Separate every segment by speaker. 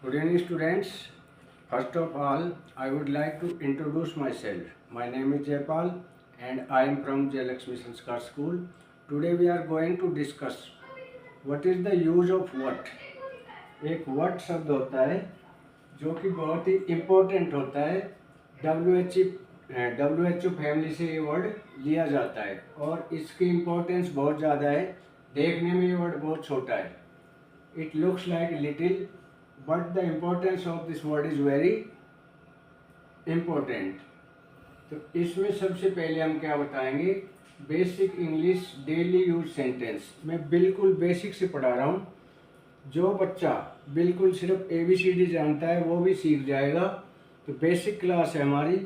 Speaker 1: Good evening, students. First of all, I would like to introduce myself. My name is Jaypal and I am from Jayalakshmi Sanskar School. Today we are going to discuss what is the use of what. एक what शब्द होता है जो कि बहुत ही important होता है। WHO family से ये वर्ड लिया जाता है और इसकी इम्पोर्टेंस बहुत ज़्यादा है। देखने में ये वर्ड बहुत छोटा है। It looks like little, but the importance of this word is very important. तो इसमें सबसे पहले हम क्या बताएंगे, basic English daily use sentence. मैं बिल्कुल बेसिक से पढ़ा रहा हूँ। जो बच्चा बिल्कुल सिर्फ ABCD जानता है वो भी सीख जाएगा। तो बेसिक क्लास है हमारी,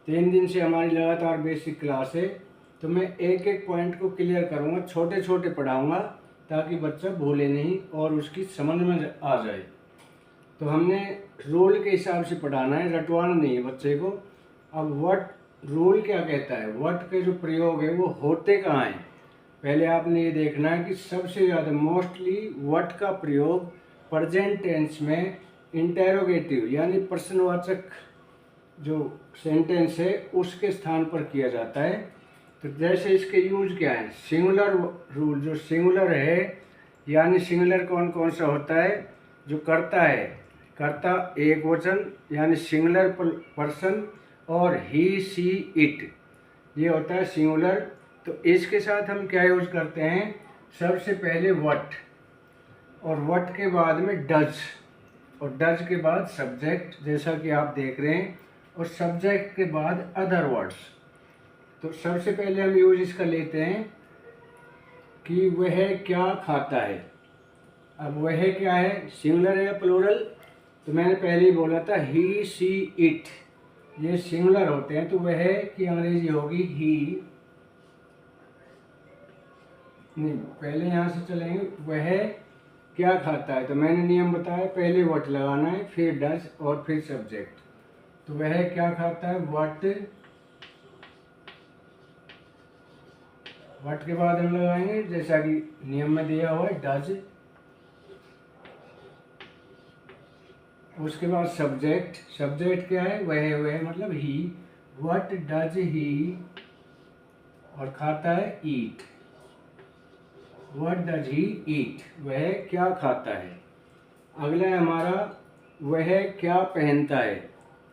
Speaker 1: 3 दिन से हमारी लगातार बेसिक क्लास है। तो मैं एक एक पॉइंट को क्लियर करूँगा, छोटे छोटे पढ़ाऊँगा ताकि बच्चा भूले नहीं और उसकी समझ में आ जाए। तो हमने रूल के हिसाब से पढ़ाना है, रटवाना नहीं है बच्चे को। अब व्हाट रूल क्या कहता है, व्हाट के जो प्रयोग है वो होते कहाँ हैं। पहले आपने ये देखना है कि सबसे ज़्यादा मोस्टली व्हाट का प्रयोग प्रेजेंट टेंस में इंटेरोगेटिव यानी प्रश्नवाचक जो सेंटेंस है उसके स्थान पर किया जाता है। तो जैसे इसके यूज क्या है, सिंगुलर रूल, जो सिंगुलर है यानी सिंगुलर कौन कौन सा होता है, जो करता है, कर्ता एक वचन यानी सिंगुलर पर्सन, और ही सी इट ये होता है सिंगुलर। तो इसके साथ हम क्या यूज करते हैं, सबसे पहले व्हाट, और व्हाट के बाद में डज, और डज के बाद सब्जेक्ट जैसा कि आप देख रहे हैं, और सब्जेक्ट के बाद अदर वर्ड्स। तो सबसे पहले हम यूज इसका लेते हैं कि वह क्या खाता है। अब वह क्या है, सिंगुलर है या प्लूरल। तो मैंने पहले ही बोला था ही सी इट, ये सिंगुलर होते हैं। तो वह की अंग्रेजी होगी ही, नहीं पहले यहाँ से चलेंगे, वह क्या खाता है। तो मैंने नियम बताया, पहले व्हाट लगाना है, फिर डज और फिर सब्जेक्ट। तो वह क्या खाता है, व्हाट के बाद हम लगाएंगे जैसा कि नियम में दिया हुआ है डज, उसके बाद सब्जेक्ट। सब्जेक्ट क्या है, वह मतलब ही, व्हाट डज ही, और खाता है ईट, व्हाट डज ही ईट, वह क्या खाता है। अगला है हमारा वह क्या पहनता है।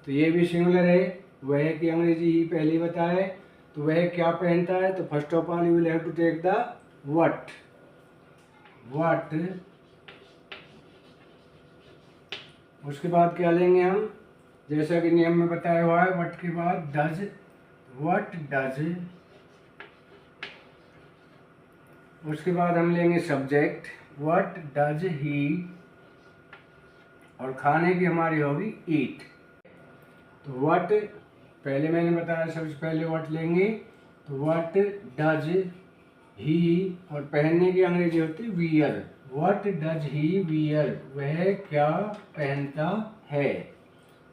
Speaker 1: तो ये भी सिंगुलर है, वह की अंग्रेजी ही पहले ही बताया है। तो वह क्या पहनता है, तो first of all you will have to take the what, उसके बाद क्या लेंगे हम, जैसा कि नियम में बताया हुआ है, व्हाट के बाद डज, व्हाट डज, उसके बाद हम लेंगे सब्जेक्ट, व्हाट डज ही, और खाने की हमारी होगी ईट। तो व्हाट पहले मैंने बताया, सबसे पहले व्हाट लेंगे, तो व्हाट डज ही, और पहनने की अंग्रेजी होती है wear, what does he wear, वह क्या पहनता है।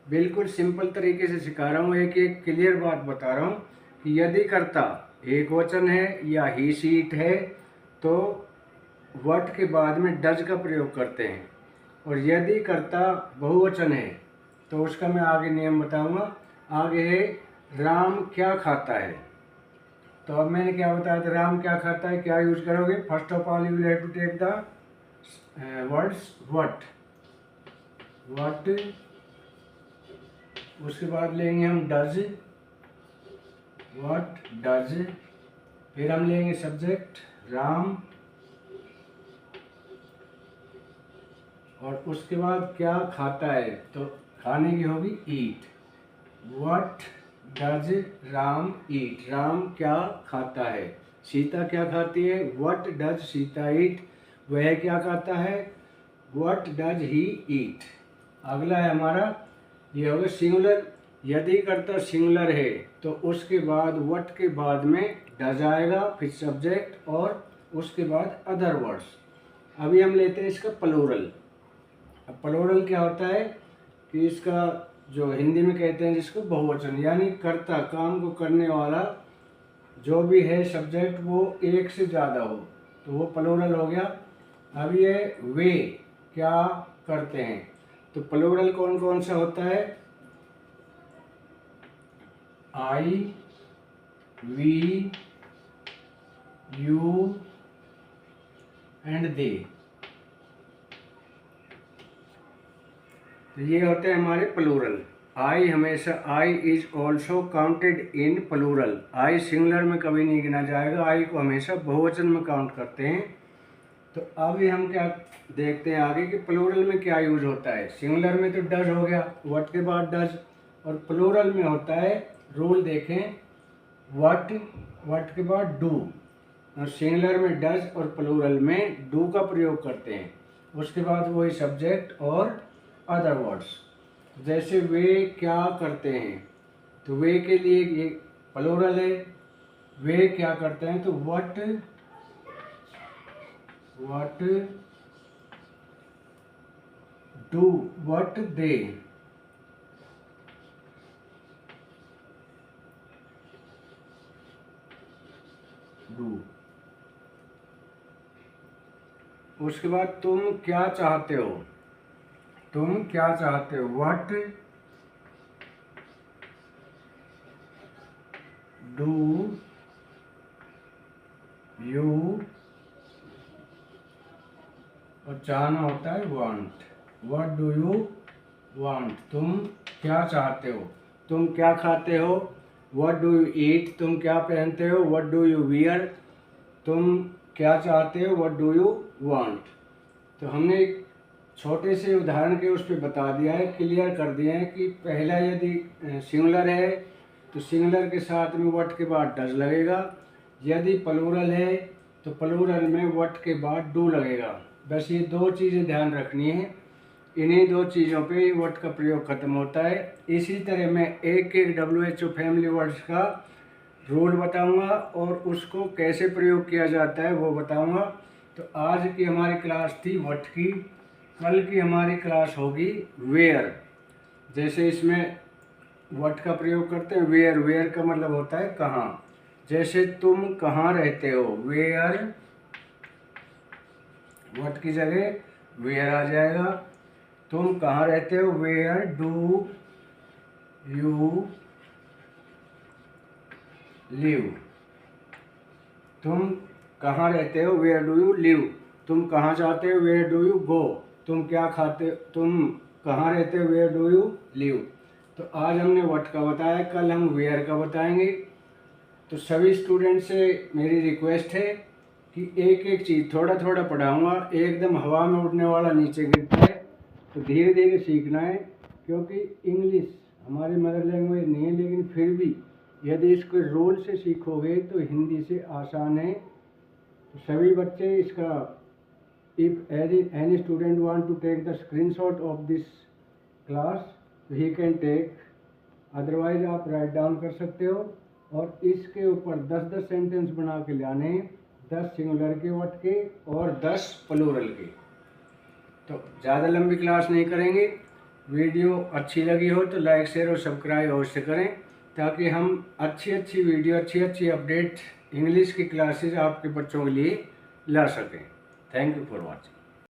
Speaker 1: बिल्कुल सिंपल तरीके से सिखा रहा हूँ, एक एक क्लियर बात बता रहा हूँ कि यदि कर्ता एक वचन है या ही सीट है तो व्हाट के बाद में डज का प्रयोग करते हैं, और यदि कर्ता बहुवचन है तो उसका मैं आगे नियम बताऊंगा। आगे है राम क्या खाता है। तो अब मैंने क्या बताया था, राम क्या खाता है, क्या यूज करोगे, first of all you will have to take the words what, उसके बाद लेंगे हम डज, व्हाट डज, फिर हम लेंगे सब्जेक्ट राम, और उसके बाद क्या खाता है, तो खाने की होगी ईट, व्हाट डज राम ईट, राम क्या खाता है। सीता क्या खाती है, व्हाट डज सीता ईट, वह क्या खाता है, व्हाट डज ही ईट। अगला है हमारा, ये होगा सिंगुलर। यदि कर्ता सिंगुलर है तो उसके बाद व्हाट के बाद में डज आएगा, फिर सब्जेक्ट और उसके बाद अदर वर्ड्स। अभी हम लेते हैं इसका प्लूरल। अब प्लूरल क्या होता है कि इसका जो हिंदी में कहते हैं जिसको बहुवचन, यानी कर्ता काम को करने वाला जो भी है सब्जेक्ट वो एक से ज़्यादा हो तो वो प्लूरल हो गया। अब ये वे क्या करते हैं, तो प्लूरल कौन कौन सा होता है? I, we, you and they. तो ये होते हैं हमारे प्लूरल। आई हमेशा, I is also counted in plural. I singular में कभी नहीं गिना जाएगा, आई को हमेशा बहुवचन में काउंट करते हैं। तो अभी हम क्या देखते हैं आगे कि प्लूरल में क्या यूज होता है। सिंगुलर में तो डज हो गया, व्हाट के बाद डज, और प्लूरल में होता है, रूल देखें, व्हाट के बाद डू। और सिंगुलर में डज और प्लूरल में डू का प्रयोग करते हैं, उसके बाद वही सब्जेक्ट और अदर वर्ड्स। जैसे वे क्या करते हैं, तो वे के लिए ये प्लूरल है, वे क्या करते हैं, तो what do, what they. Do. उसके बाद तुम क्या चाहते हो, तुम क्या चाहते हो, व्हाट डू यू, और चाहना होता है want, what do you want. तुम क्या चाहते हो, तुम क्या खाते हो, व्हाट डू यू ईट। तुम क्या पहनते हो, व्हाट डू यू वियर। तुम क्या चाहते हो, व्हाट डू यू वांट। तो हमने एक छोटे से उदाहरण के उस पर बता दिया है, क्लियर कर दिया है कि पहला यदि सिंगुलर है तो सिंगुलर के साथ में व्हाट के बाद डज लगेगा, यदि प्लूरल है तो प्लूरल में व्हाट के बाद डू लगेगा। बस ये दो चीज़ें ध्यान रखनी है, इन्हीं दो चीज़ों पे व्हाट का प्रयोग खत्म होता है। इसी तरह मैं एक एक WHO फैमिली वर्ड्स का रूल बताऊंगा और उसको कैसे प्रयोग किया जाता है वो बताऊंगा। तो आज की हमारी क्लास थी व्हाट की, कल की हमारी क्लास होगी वेयर। जैसे इसमें व्हाट का प्रयोग करते हैं, वेयर, वेयर का मतलब होता है कहाँ। जैसे तुम कहाँ रहते हो, वेयर, व्हाट की जगह वेयर आ जाएगा। तुम कहाँ रहते हो, वेयर डू यू लिव। तुम कहाँ रहते हो, वेयर डू यू लिव। तुम कहाँ जाते हो, वेयर डू यू गो। तुम क्या खाते, तुम कहाँ रहते हो, वेयर डू यू लिव। तो आज हमने व्हाट का बताया, कल हम वेयर का बताएंगे। तो सभी स्टूडेंट से मेरी रिक्वेस्ट है कि एक एक चीज़ थोड़ा थोड़ा पढ़ाऊँगा, एकदम हवा में उड़ने वाला नीचे गिरता है, तो धीरे धीरे सीखना है। क्योंकि इंग्लिश हमारी मदर लैंग्वेज नहीं है, लेकिन फिर भी यदि इसको रोल से सीखोगे तो हिंदी से आसान है। तो सभी बच्चे इसका, if any student want to take the screenshot of this class तो ही कैन टेक, अदरवाइज आप राइट डाउन कर सकते हो। और इसके ऊपर 10-10 सेंटेंस बना के लाने हैं, 10 सिंगुलर के व्हाट के और 10 प्लूरल के। तो ज़्यादा लंबी क्लास नहीं करेंगे। वीडियो अच्छी लगी हो तो लाइक, शेयर और सब्सक्राइब अवश्य करें, ताकि हम अच्छी अच्छी वीडियो, अच्छी अच्छी अपडेट इंग्लिश की क्लासेस आपके बच्चों के लिए ला सकें। Thank you for watching.